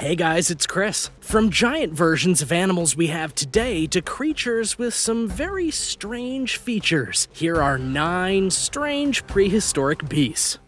Hey guys, it's Chris. From giant versions of animals we have today to creatures with some very strange features, here are 9 strange prehistoric beasts.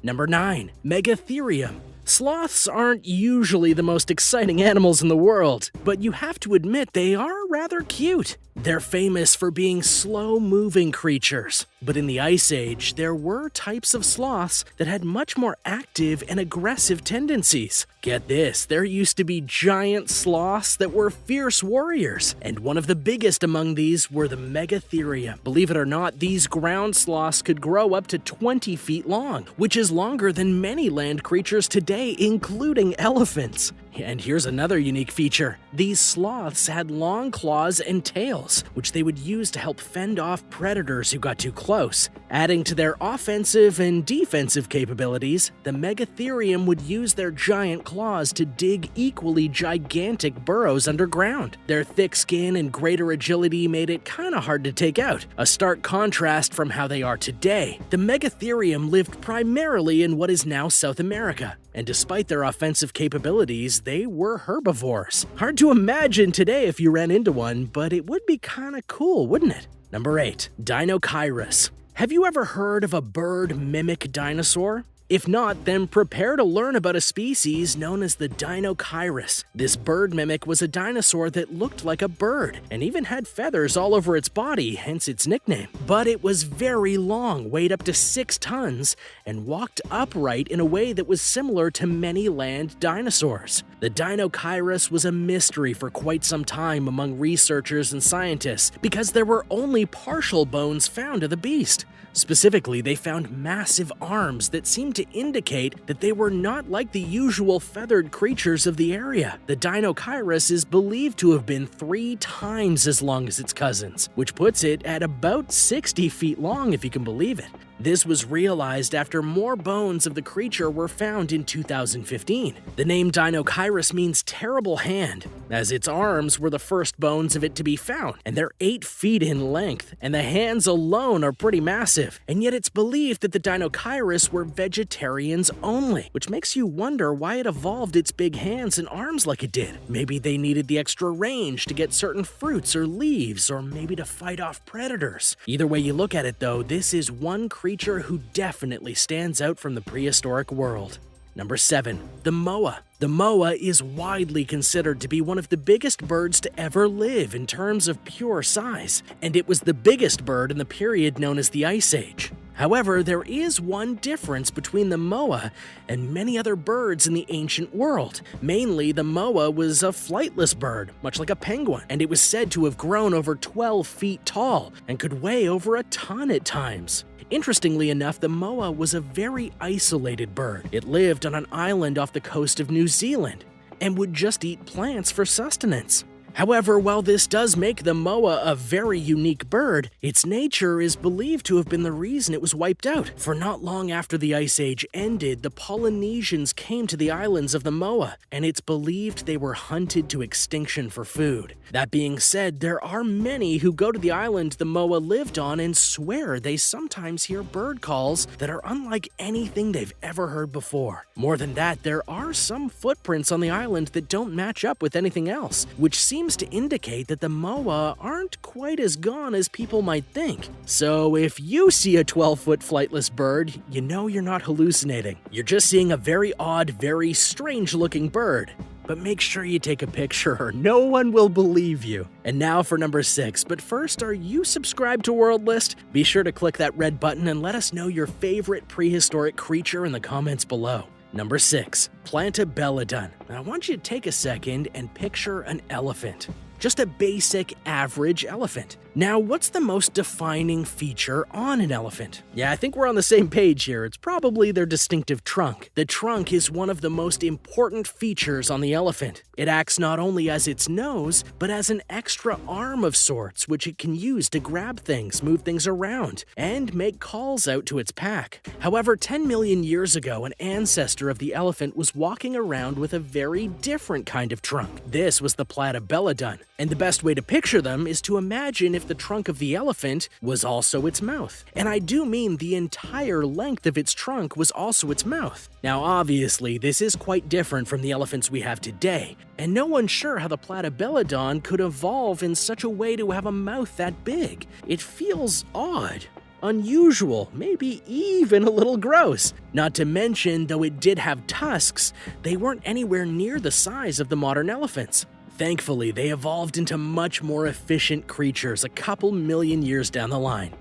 Number 9. Megatherium. Sloths aren't usually the most exciting animals in the world, but you have to admit they are rather cute. They're famous for being slow-moving creatures, but in the Ice Age, there were types of sloths that had much more active and aggressive tendencies. Get this, there used to be giant sloths that were fierce warriors, and one of the biggest among these were the Megatherium. Believe it or not, these ground sloths could grow up to 20 feet long, which is longer than many land creatures today, including elephants. And here's another unique feature. These sloths had long claws and tails, which they would use to help fend off predators who got too close. Adding to their offensive and defensive capabilities, the Megatherium would use their giant claws to dig equally gigantic burrows underground. Their thick skin and greater agility made it kinda hard to take out, a stark contrast from how they are today. The Megatherium lived primarily in what is now South America, and despite their offensive capabilities, they were herbivores. Hard to imagine today if you ran into one, but it would be kinda cool, wouldn't it? Number 8. Deinocheirus. Have you ever heard of a bird mimic dinosaur? If not, then prepare to learn about a species known as the Deinocheirus. This bird mimic was a dinosaur that looked like a bird, and even had feathers all over its body, hence its nickname. But it was very long, weighed up to 6 tons, and walked upright in a way that was similar to many land dinosaurs. The Deinocheirus was a mystery for quite some time among researchers and scientists, because there were only partial bones found of the beast. Specifically, they found massive arms that seemed to indicate that they were not like the usual feathered creatures of the area. The Deinocheirus is believed to have been 3 times as long as its cousins, which puts it at about 60 feet long if you can believe it. This was realized after more bones of the creature were found in 2015. The name Deinocheirus means terrible hand, as its arms were the first bones of it to be found, and they're 8 feet in length, and the hands alone are pretty massive. And yet it's believed that the Deinocheirus were vegetarians only, which makes you wonder why it evolved its big hands and arms like it did. Maybe they needed the extra range to get certain fruits or leaves, or maybe to fight off predators. Either way you look at it though, this is one creature who definitely stands out from the prehistoric world. Number 7. The moa. The moa is widely considered to be one of the biggest birds to ever live in terms of pure size, and it was the biggest bird in the period known as the Ice Age. However, there is one difference between the moa and many other birds in the ancient world. Mainly, the moa was a flightless bird, much like a penguin, and it was said to have grown over 12 feet tall and could weigh over a ton at times. Interestingly enough, the moa was a very isolated bird. It lived on an island off the coast of New Zealand and would just eat plants for sustenance. However, while this does make the moa a very unique bird, its nature is believed to have been the reason it was wiped out. For not long after the Ice Age ended, the Polynesians came to the islands of the moa, and it's believed they were hunted to extinction for food. That being said, there are many who go to the island the moa lived on and swear they sometimes hear bird calls that are unlike anything they've ever heard before. More than that, there are some footprints on the island that don't match up with anything else, which seems to indicate that the moa aren't quite as gone as people might think. So if you see a 12-foot flightless bird, you know you're not hallucinating. You're just seeing a very odd, very strange-looking bird. But make sure you take a picture or no one will believe you. And now for number 6, but first, are you subscribed to World List? Be sure to click that red button and let us know your favorite prehistoric creature in the comments below. Number 6. Platybelodon. Now I want you to take a second and picture an elephant. Just a basic, average elephant. Now, what's the most defining feature on an elephant? Yeah, I think we're on the same page here. It's probably their distinctive trunk. The trunk is one of the most important features on the elephant. It acts not only as its nose, but as an extra arm of sorts, which it can use to grab things, move things around, and make calls out to its pack. However, 10 million years ago, an ancestor of the elephant was walking around with a very different kind of trunk. This was the Platybelodon. And the best way to picture them is to imagine if the trunk of the elephant was also its mouth. And I do mean the entire length of its trunk was also its mouth. Now obviously, this is quite different from the elephants we have today, and no one's sure how the Platybelodon could evolve in such a way to have a mouth that big. It feels odd, unusual, maybe even a little gross. Not to mention, though it did have tusks, they weren't anywhere near the size of the modern elephants. Thankfully, they evolved into much more efficient creatures a couple million years down the line.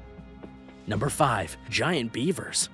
Number 5. Giant beavers.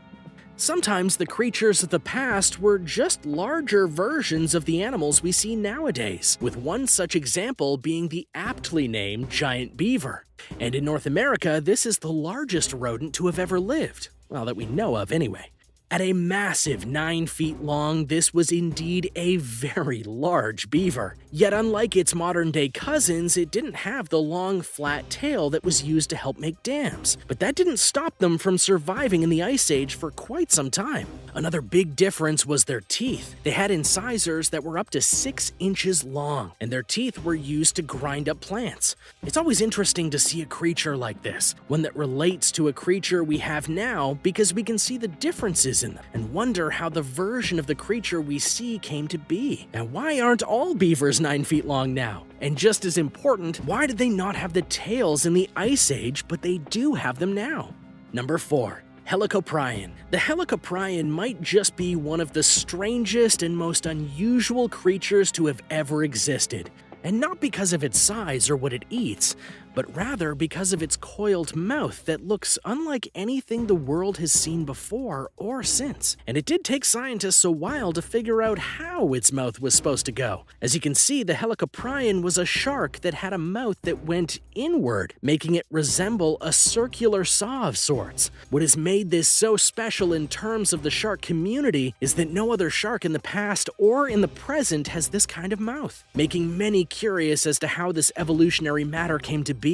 Sometimes the creatures of the past were just larger versions of the animals we see nowadays, with one such example being the aptly named giant beaver. And in North America, this is the largest rodent to have ever lived, well, that we know of anyway. At a massive 9 feet long, this was indeed a very large beaver. Yet unlike its modern-day cousins, it didn't have the long, flat tail that was used to help make dams. But that didn't stop them from surviving in the Ice Age for quite some time. Another big difference was their teeth. They had incisors that were up to 6 inches long, and their teeth were used to grind up plants. It's always interesting to see a creature like this, one that relates to a creature we have now, because we can see the differences in them and wonder how the version of the creature we see came to be. And why aren't all beavers 9 feet long now? And just as important, why did they not have the tails in the Ice Age, but they do have them now? Number 4. Helicoprion. The Helicoprion might just be one of the strangest and most unusual creatures to have ever existed. And not because of its size or what it eats, but rather because of its coiled mouth that looks unlike anything the world has seen before or since. And it did take scientists a while to figure out how its mouth was supposed to go. As you can see, the Helicoprion was a shark that had a mouth that went inward, making it resemble a circular saw of sorts. What has made this so special in terms of the shark community is that no other shark in the past or in the present has this kind of mouth, making many curious as to how this evolutionary matter came to be.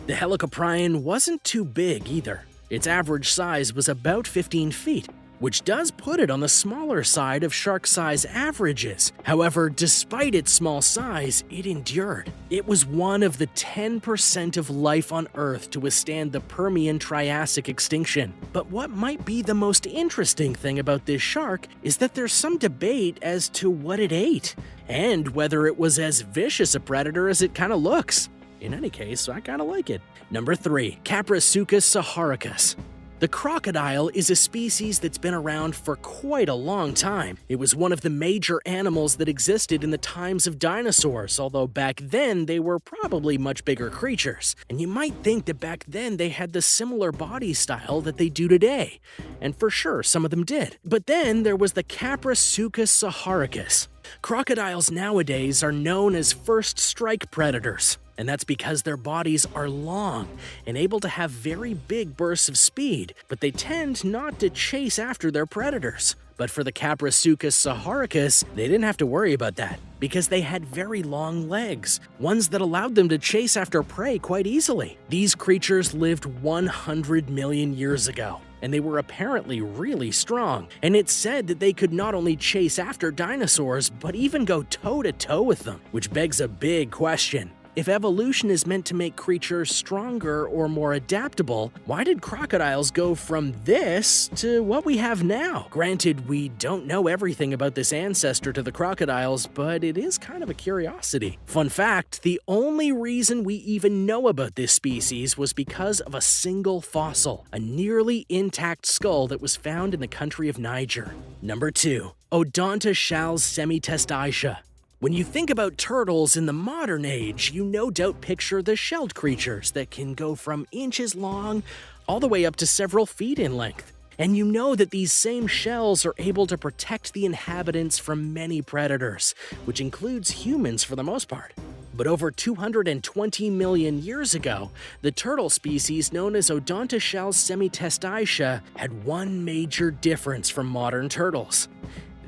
The Helicoprion wasn't too big either. Its average size was about 15 feet, which does put it on the smaller side of shark size averages. However, despite its small size, it endured. It was one of the 10% of life on Earth to withstand the Permian Triassic extinction. But what might be the most interesting thing about this shark is that there's some debate as to what it ate, and whether it was as vicious a predator as it kind of looks. In any case, I kind of like it. Number 3. Kaprosuchus Saharicus. The crocodile is a species that's been around for quite a long time. It was one of the major animals that existed in the times of dinosaurs, although back then they were probably much bigger creatures. And you might think that back then they had the similar body style that they do today. And for sure, some of them did. But then there was the Kaprosuchus Saharicus. Crocodiles nowadays are known as first strike predators. And that's because their bodies are long and able to have very big bursts of speed, but they tend not to chase after their predators. But for the Kaprosuchus Saharicus, they didn't have to worry about that, because they had very long legs, ones that allowed them to chase after prey quite easily. These creatures lived 100 million years ago, and they were apparently really strong, and it's said that they could not only chase after dinosaurs, but even go toe-to-toe with them, which begs a big question. If evolution is meant to make creatures stronger or more adaptable, why did crocodiles go from this to what we have now? Granted, we don't know everything about this ancestor to the crocodiles, but it is kind of a curiosity. Fun fact, the only reason we even know about this species was because of a single fossil, a nearly intact skull that was found in the country of Niger. Number 2. Deinocheirus semitestaitia. When you think about turtles in the modern age, you no doubt picture the shelled creatures that can go from inches long all the way up to several feet in length. And you know that these same shells are able to protect the inhabitants from many predators, which includes humans for the most part. But over 220 million years ago, the turtle species known as Deinocheirus semitestaitia had one major difference from modern turtles.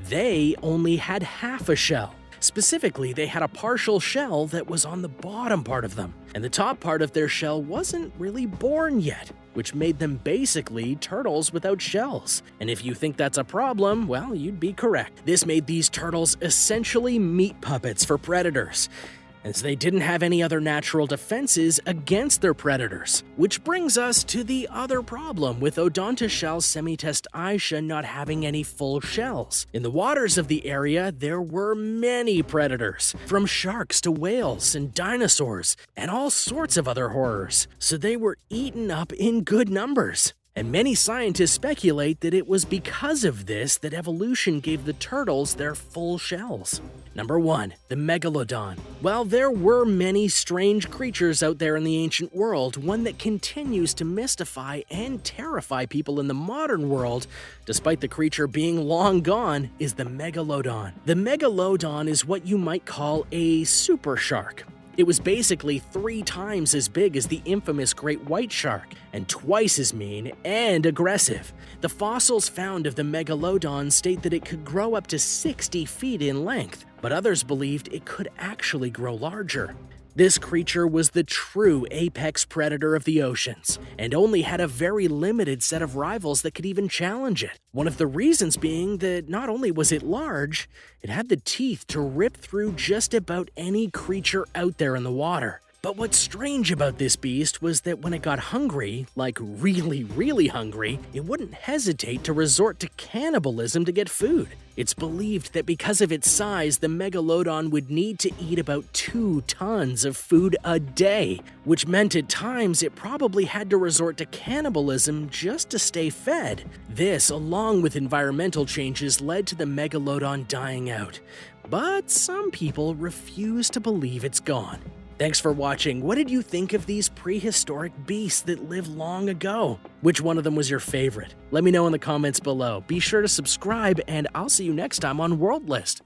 They only had half a shell. Specifically, they had a partial shell that was on the bottom part of them, and the top part of their shell wasn't really born yet, which made them basically turtles without shells. And if you think that's a problem, well, you'd be correct. This made these turtles essentially meat puppets for predators. as they didn't have any other natural defenses against their predators. Which brings us to the other problem with Odontoshell semitestaitia not having any full shells. In the waters of the area, there were many predators, from sharks to whales and dinosaurs, and all sorts of other horrors, so they were eaten up in good numbers. And many scientists speculate that it was because of this that evolution gave the turtles their full shells. Number 1. The Megalodon. While there were many strange creatures out there in the ancient world, one that continues to mystify and terrify people in the modern world, despite the creature being long gone, is the Megalodon. The Megalodon is what you might call a super shark. It was basically 3 times as big as the infamous great white shark, and twice as mean and aggressive. The fossils found of the Megalodon state that it could grow up to 60 feet in length, but others believed it could actually grow larger. This creature was the true apex predator of the oceans, and only had a very limited set of rivals that could even challenge it. One of the reasons being that not only was it large, it had the teeth to rip through just about any creature out there in the water. But what's strange about this beast was that when it got hungry, like really hungry, it wouldn't hesitate to resort to cannibalism to get food. It's believed that because of its size, the Megalodon would need to eat about 2 tons of food a day, which meant at times it probably had to resort to cannibalism just to stay fed. This, along with environmental changes, led to the Megalodon dying out. But some people refuse to believe it's gone. Thanks for watching. What did you think of these prehistoric beasts that lived long ago? Which one of them was your favorite? Let me know in the comments below. Be sure to subscribe, and I'll see you next time on World List.